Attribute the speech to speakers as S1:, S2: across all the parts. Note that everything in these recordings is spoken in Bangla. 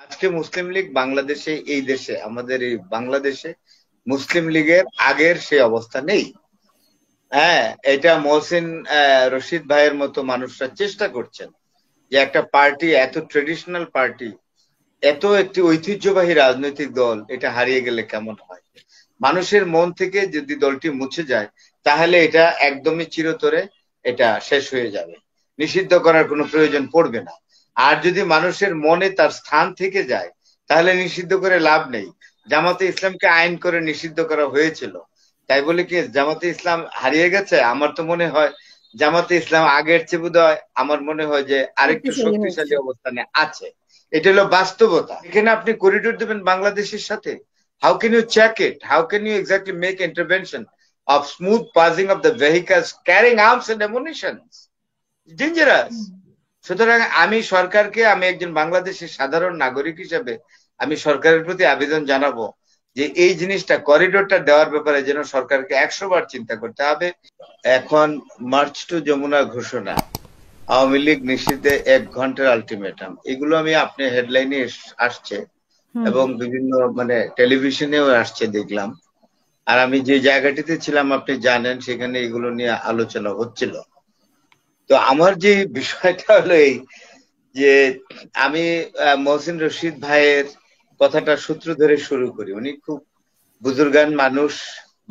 S1: আজকে মুসলিম লীগ বাংলাদেশে, এই দেশে, আমাদের এই বাংলাদেশে মুসলিম লীগের আগের সেই অবস্থা নেই। হ্যাঁ, এটা মহসিন রশিদ ভাইয়ের মতো মানুষরা চেষ্টা করছেন যে একটা পার্টি, এত ট্রেডিশনাল পার্টি, এত একটি ঐতিহ্যবাহী রাজনৈতিক দল, এটা হারিয়ে গেলে কেমন হয়। মানুষের মন থেকে যদি দলটি মুছে যায়, তাহলে এটা একদমই চিরতরে এটা শেষ হয়ে যাবে, নিষিদ্ধ করার কোনো প্রয়োজন পড়বে না। আর যদি মানুষের মনে তার স্থান থেকে যায়, তাহলে নিষিদ্ধ করে লাভ নেই। জামাতে ইসলামকে আইন করে নিষিদ্ধ করা হয়েছিল, তাই বলে কি জামাতে ইসলাম হারিয়ে গেছে? আমার তো মনে হয় জামাতে ইসলাম আগের চেয়ে বোধহয় আমার মনে হয় যে আরেকটু
S2: শক্তিশালী হয়েছে।
S1: শক্তিশালী অবস্থানে আছে। এটা হলো বাস্তবতা। এখানে আপনি করিডোর দেবেন বাংলাদেশের সাথে? How can you check it? How can you exactly make intervention of smooth passing of the vehicles carrying arms and ammunitions? Dangerous.
S2: হুম।
S1: সুতরাং আমি একজন বাংলাদেশের সাধারণ নাগরিক হিসেবে আমি সরকারের প্রতি আবেদন জানাবো যে এই জিনিসটা, করিডোরটা দেওয়ার ব্যাপারে যেন সরকারকে 100 বার চিন্তা করতে হবে। এখন মার্চ টু যমুনা ঘোষণা, আওয়ামী লীগ নিষিদ্ধে 1 ঘন্টার আলটিমেটাম, এগুলো আমি আপনি হেডলাইনে আসছে
S2: হুম।
S1: এবং বিভিন্ন মানে টেলিভিশনেও আসছে দেখলাম। আর আমি যে জায়গাটিতে ছিলাম আপনি জানেন, সেখানে এগুলো নিয়ে আলোচনা হচ্ছিল। তো আমার যে বিষয়টা হলো এই যে আমি মহসিন রশিদ ভাইয়ের কথাটা সূত্র ধরে শুরু করি। উনি খুব বুজুর্গান মানুষ,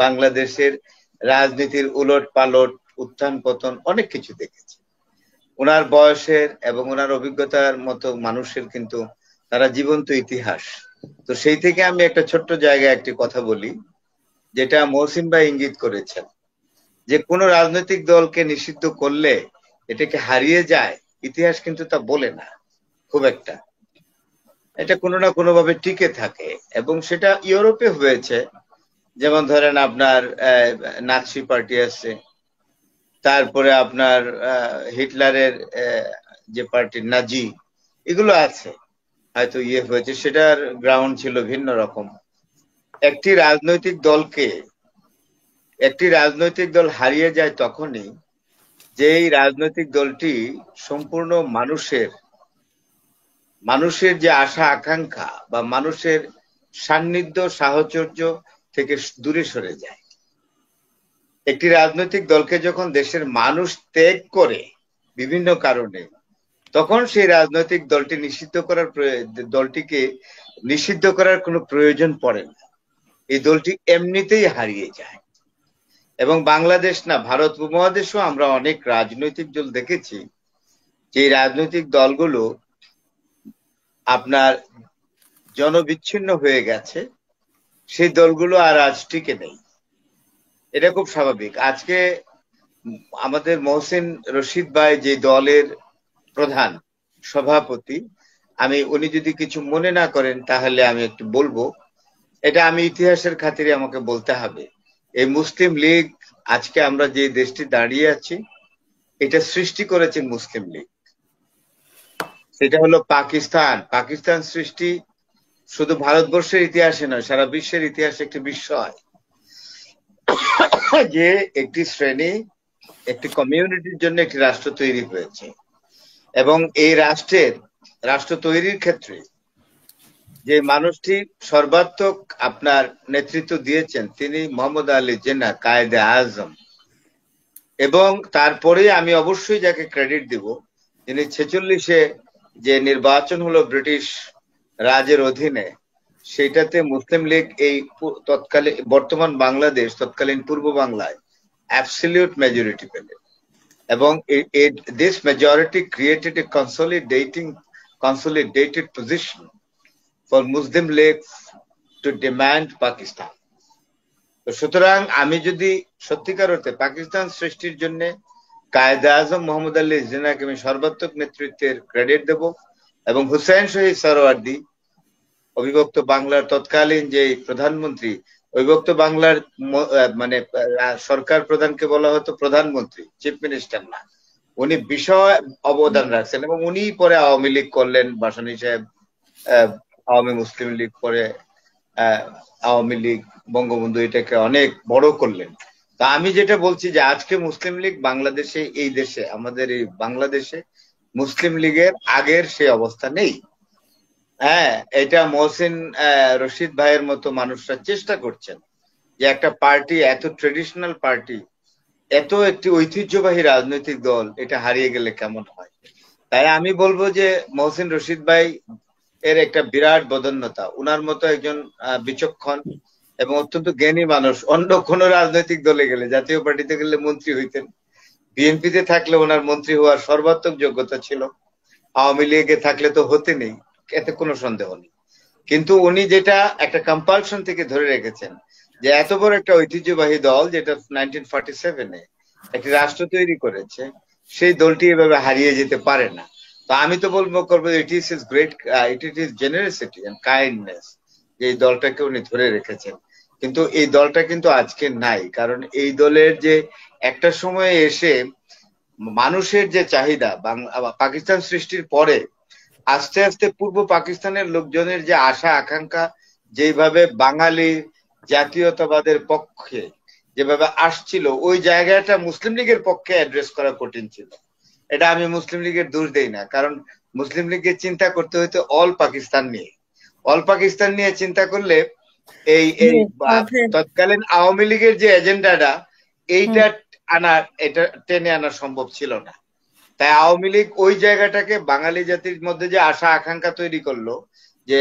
S1: বাংলাদেশের রাজনীতির উলট পালট, উত্থান পতন অনেক কিছু দেখেছে। ওনার বয়সের এবং ওনার অভিজ্ঞতার মতো মানুষের কিন্তু তারা জীবন্ত ইতিহাস। তো সেই থেকে আমি একটা ছোট্ট জায়গায় একটি কথা বলি, যেটা মহসিন ভাই ইঙ্গিত করেছেন, যে কোনো রাজনৈতিক দলকে নিষিদ্ধ করলে এটাকে হারিয়ে যায়, ইতিহাস কিন্তু তা বলে না খুব একটা। এটা কোনো না কোনো ভাবে টিকে থাকে, এবং সেটা ইউরোপে হয়েছে। যেমন ধরেন আপনার নাৎসি পার্টি আছে, তারপরে আপনার হিটলারের যে পার্টি নাজি, এগুলো আছে। হয়তো ইয়ে হয়েছে, সেটার গ্রাউন্ড ছিল ভিন্ন রকম। একটি রাজনৈতিক দলকে, একটি রাজনৈতিক দল হারিয়ে যায় তখনই, যেই রাজনৈতিক দলটি সম্পূর্ণ মানুষের, মানুষের যে আশা আকাঙ্ক্ষা বা মানুষের সান্নিধ্য সাহচর্য থেকে দূরে সরে যায়। একটি রাজনৈতিক দলকে যখন দেশের মানুষ ত্যাগ করে বিভিন্ন কারণে, তখন সেই রাজনৈতিক দলটিকে নিষিদ্ধ করার কোনো প্রয়োজন পড়ে না। এই দলটি এমনিতেই হারিয়ে যায়। এবং বাংলাদেশ না, ভারত উপমহাদেশেও আমরা অনেক রাজনৈতিক দল দেখেছি, যে রাজনৈতিক দলগুলো আপনার জনবিচ্ছিন্ন হয়ে গেছে, সেই দলগুলো আর আজ টিকে নেই। এটা খুব স্বাভাবিক। আজকে আমাদের মহসিন রশিদ ভাই যে দলের প্রধান সভাপতি, উনি যদি কিছু মনে না করেন তাহলে আমি একটু বলবো, এটা আমি ইতিহাসের খাতিরে আমাকে বলতে হবে। এই মুসলিম লীগ, আজকে আমরা যে দেশটি দাঁড়িয়ে আছি, এটা সৃষ্টি করেছে মুসলিম লীগ। সেটা হলো পাকিস্তান। পাকিস্তান সৃষ্টি শুধু ভারতবর্ষের ইতিহাসে নয়, সারা বিশ্বের ইতিহাসে একটি বিস্ময়, যে একটি শ্রেণী, একটি কমিউনিটির জন্য একটি রাষ্ট্র তৈরি হয়েছে। এবং এই রাষ্ট্র তৈরির ক্ষেত্রে যে মানুষটি সর্বাত্মক আপনার নেতৃত্ব দিয়েছেন, তিনি মোহাম্মদ আলী জিন্নাহ, কায়েদে আজম। এবং তারপরে আমি অবশ্যই যাকে ক্রেডিট দিব, যিনি 46-এ যে নির্বাচন হলো ব্রিটিশ রাজের অধীনে, সেটাতে মুসলিম লীগ এই তৎকালীন বর্তমান বাংলাদেশ, তৎকালীন পূর্ব বাংলায় অ্যাবসলিউট মেজরিটি পেল। এবং this majority created A consolidated position for Muslim League to demand Pakistan. তো সুতরাং আমি যদি সত্যিকার অর্থে পাকিস্তান সৃষ্টির জন্য কায়েদে আজম মোহাম্মদ আলী জিন্নাহকে আমি সর্বাত্মক নেতৃত্বের ক্রেডিট দেব, এবং হুসেন শহীদ সরওয়ার্দী, অবিভক্ত বাংলার তৎকালীন যে প্রধানমন্ত্রী, অবিভক্ত বাংলার মানে সরকার প্রধানকে বলা হতো প্রধানমন্ত্রী, চিফ মিনিস্টার না, উনি বিশাল অবদান রাখছেন। এবং উনি পরে আওয়ামী লীগ করলেন, ভাসানী সাহেব আওয়ামী মুসলিম লীগ, পরে আওয়ামী লীগ, বঙ্গবন্ধু এটাকে অনেক বড় করলেন। তা আমি যেটা বলছি যে আজকে মুসলিম লীগ বাংলাদেশে, এই দেশে, আমাদের এই বাংলাদেশে মুসলিম লীগের আগের সেই অবস্থা নেই। হ্যাঁ, এটা মহসিন রশিদ ভাইয়ের মতো মানুষরা চেষ্টা করছেন যে একটা পার্টি, এত ট্রেডিশনাল পার্টি, এত একটি ঐতিহ্যবাহী রাজনৈতিক দল, এটা হারিয়ে গেলে কেমন হয়। তাই আমি বলবো যে মহসিন রশিদ ভাই এর একটা বিরাট বদন্যতা। উনার মতো একজন বিচক্ষণ এবং অত্যন্ত জ্ঞানী মানুষ অন্য কোন রাজনৈতিক দলে গেলে, জাতীয় পার্টিতে গেলে মন্ত্রী হইতেন, বিএনপিতে থাকলে ওনার মন্ত্রী হওয়ার সর্বাত্মক যোগ্যতা ছিল, আওয়ামী লীগে থাকলে তো হতে নেই, এতে কোনো সন্দেহ নেই। কিন্তু উনি যেটা একটা কম্পালশন থেকে ধরে রেখেছেন, যে এত বড় একটা ঐতিহ্যবাহী দল যেটা 1947-এ একটি রাষ্ট্র তৈরি করেছে, সেই দলটি এভাবে হারিয়ে যেতে পারে না। তো আমি তো করবো it is his great, it is generosity and kindness, যে এই দলটাকে উনি ধরে রেখেছেন। কিন্তু এই দলটা কিন্তু আজকে নাই, কারণ এই দলের যে একটা সময়ে এসে মানুষের যে চাহিদা, পাকিস্তান সৃষ্টির পরে আস্তে আস্তে পূর্ব পাকিস্তানের লোকজনের যে আশা আকাঙ্ক্ষা, যেভাবে বাঙালি জাতীয়তাবাদের পক্ষে যেভাবে আসছিল, ওই জায়গাটা মুসলিম লীগের পক্ষে অ্যাড্রেস করা কঠিন ছিল। এটা আমি মুসলিম লীগের দোষ দেই না, কারণ মুসলিম লীগকে চিন্তা করতে হইতো অল পাকিস্তান নিয়ে। অল পাকিস্তান নিয়ে চিন্তা করলে এই এই তৎকালীন আওয়ামী লীগের যে এজেন্ডাটা, এইটা এটা টেনে আনা সম্ভব ছিল না। তাই আওয়ামী লীগ ওই জায়গাটাকে বাঙালি জাতির মধ্যে যে আশা আকাঙ্ক্ষা তৈরি করলো, যে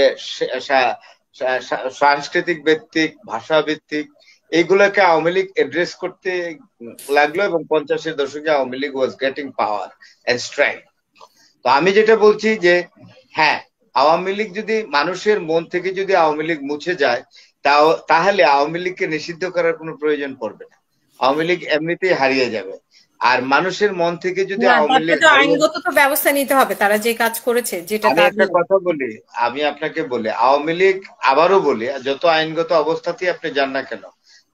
S1: সাংস্কৃতিক ভিত্তিক, ভাষা ভিত্তিক, এইগুলোকে আওয়ামী লীগ এড্রেস করতে লাগলো, এবং 50-এর দশকে Awami League was getting power and strength. তো আমি যেটা বলছি যে হ্যাঁ, আওয়ামী লীগ যদি মানুষের মন থেকে যদি আওয়ামী লীগ মুছে যায়, তাহলে আওয়ামী লীগকে নিষিদ্ধ করার কোনো প্রয়োজন পড়বে না, আওয়ামী লীগ এমনিতেই হারিয়ে যাবে। আর মানুষের মন থেকে যদি আওয়ামী লীগ
S2: আইনগত তো ব্যবস্থা নিতে হবে, তারা যে কাজ করেছে, যেটা
S1: আমি একটা কথা বলি, আমি আপনাকে বলি, আওয়ামী লীগ, আবারও বলি, যত আইনগত অবস্থাতেই আপনি যান না কেন,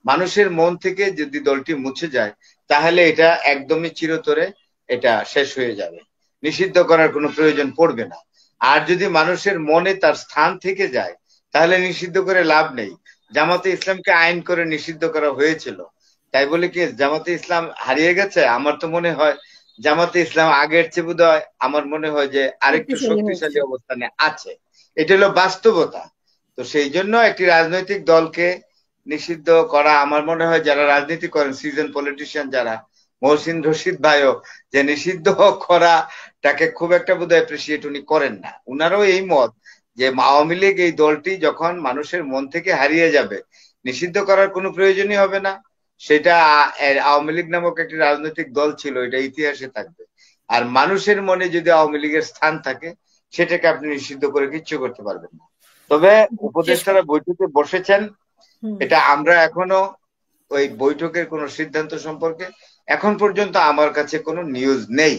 S1: মানুষের মন থেকে যদি দলটি মুছে যায়, তাহলে এটা একদমই চিরতরে এটা শেষ হয়ে যাবে, নিষিদ্ধ করার কোনো প্রয়োজন পড়বে না। আর যদি মানুষের মনে তার স্থান থেকে যায়, তাহলে নিষিদ্ধ করে লাভ নেই। জামাতে ইসলামকে আইন করে নিষিদ্ধ করা হয়েছিল, তাই বলে কি জামাতে ইসলাম হারিয়ে গেছে? আমার তো মনে হয় জামাতে ইসলাম আগের চেয়ে বোধহয় আমার মনে হয় যে আরেকটু শক্তিশালী অবস্থানে আছে। এটা হলো বাস্তবতা। তো সেই জন্য একটি রাজনৈতিক দলকে নিষিদ্ধ করা, আমার মনে হয় যারা রাজনীতি করেন, সিজন পলিটিশিয়ান যারা, মহসিন রশিদ ভাইও যে নিষিদ্ধ করাটাকে খুব একটা বোধহয় অ্যাপ্রিসিয়েট উনি করেন না। উনারও এই মত যে আওয়ামী লীগ এই দলটি যখন মানুষের মন থেকে হারিয়ে যাবে, নিষিদ্ধ করার কোনো প্রয়োজনই হবে না। সেটা আওয়ামী লীগ নামক একটি রাজনৈতিক দল ছিল, এটা ইতিহাসে থাকবে। আর মানুষের মনে যদি আওয়ামী লীগের স্থান থাকে, সেটাকে আপনি নিষিদ্ধ করে কিচ্ছু করতে পারবেন না। তবে উপদেষ্টারা বৈঠকে বসেছেন, এটা আমরা এখনো ওই বৈঠকের কোনো সিদ্ধান্ত সম্পর্কে এখন পর্যন্ত আমার কাছে কোনো নিউজ নেই।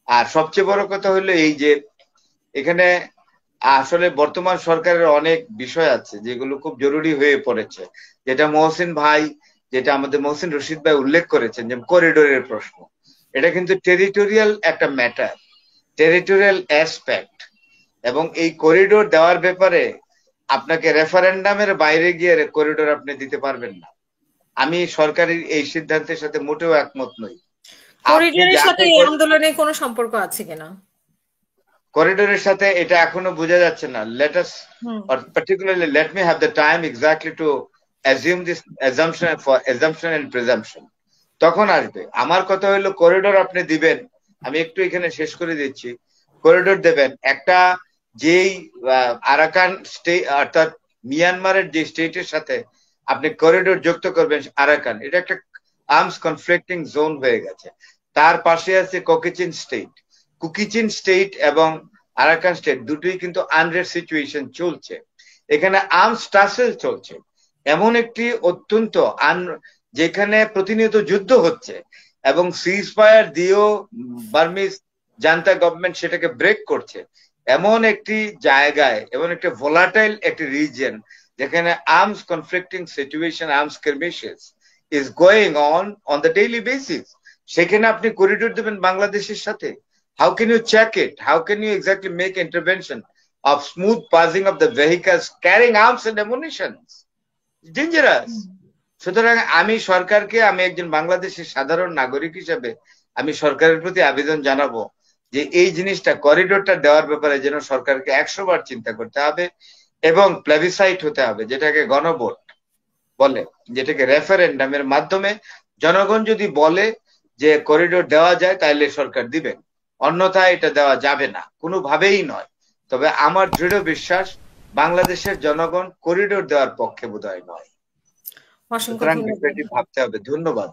S1: আর সবচেয়ে বড় কথা হলো এই যে এখানে আসলে বর্তমান সরকারের অনেক বিষয় আছে যেগুলো খুব জরুরি হয়ে পড়েছে, যেটা আমাদের মহসিন রশিদ ভাই উল্লেখ করেছেন, যে করিডোরের প্রশ্ন। এটা কিন্তু টেরিটোরিয়াল একটা ম্যাটার, টেরিটোরিয়াল অ্যাসপেক্ট, এবং এই করিডোর দেওয়ার ব্যাপারে আপনাকে রেফারেন্ডামের বাইরে গিয়ে করিডোর আপনি দিতে পারবেন না। আমি সরকারের এই সিদ্ধান্তের সাথে মোটেও একমত নই।
S2: করিডোরের সাথে এই আন্দোলনের কোনো সম্পর্ক আছে কিনা,
S1: করিডোরের সাথে এটা এখনো বোঝা যাচ্ছে না। Let us, or particularly let me have the time exactly to assume this assumption and presumption, তখন আসবে। আমার কথা হলো করিডোর আপনি দিবেন, আমি একটু এখানে শেষ করে দিচ্ছি। করিডোর দেবেন একটা, যেই আরাকান স্টেট অর্থাৎ মিয়ানমারের যে স্টেটের সাথে আপনি করিডোর যুক্ত করবেন আরাকান, এটা একটা আর্মস কনফ্লিক্টিং জোন হয়ে গেছে। তার পাশে আছে কোকিচিন স্টেট। কুকিচিন স্টেট এবং আরাকান স্টেট দুটোই কিন্তু আনরেস্ট সিচুয়েশন চলছে, এখানে আর্মস টাসেল চলছে। এমন একটি অত্যন্ত যেখানে প্রতিনিয়ত যুদ্ধ হচ্ছে, এবং সিজ ফায়ার দিয়েও বার্মিজ জান্তা গভর্নমেন্ট সেটাকে ব্রেক করছে। এমন একটি জায়গায়, এমন একটা ভোলাটাইল একটি রিজিয়ন, যেখানে arms conflicting situation, arms skirmishes is going on the daily basis, সেখানে আপনি করিডোর দেবেন বাংলাদেশের সাথে? How can you check it? How can you exactly make intervention of smooth passing of the vehicles carrying arms and ammunitions? Dangerous. সুতরাং আমি সরকারকে, আমি একজন বাংলাদেশের সাধারণ নাগরিক হিসেবে আমি সরকারের প্রতি আবেদন জানাবো যে এই জিনিসটা করিডোরটা দেওয়ার ব্যাপারে যেন সরকারকে 100 বার চিন্তা করতে হবে এবং প্লেবিসাইট হতে হবে, যেটাকে গণভোট বলে, যেটাকে রেফারেন্ডামের মাধ্যমে জনগণ যদি বলে যে করিডোর দেওয়া যায় তাহলে সরকার দিবেন, অন্যথায় এটা দেওয়া যাবে না, কোনোভাবেই নয়। তবে আমার দৃঢ় বিশ্বাস বাংলাদেশের জনগণ করিডোর দেওয়ার পক্ষে বোধহয় নয়।
S2: অসংখ্য
S1: সুতরাং
S2: ধন্যবাদ।
S1: বিষয়টি ভাবতে হবে। ধন্যবাদ।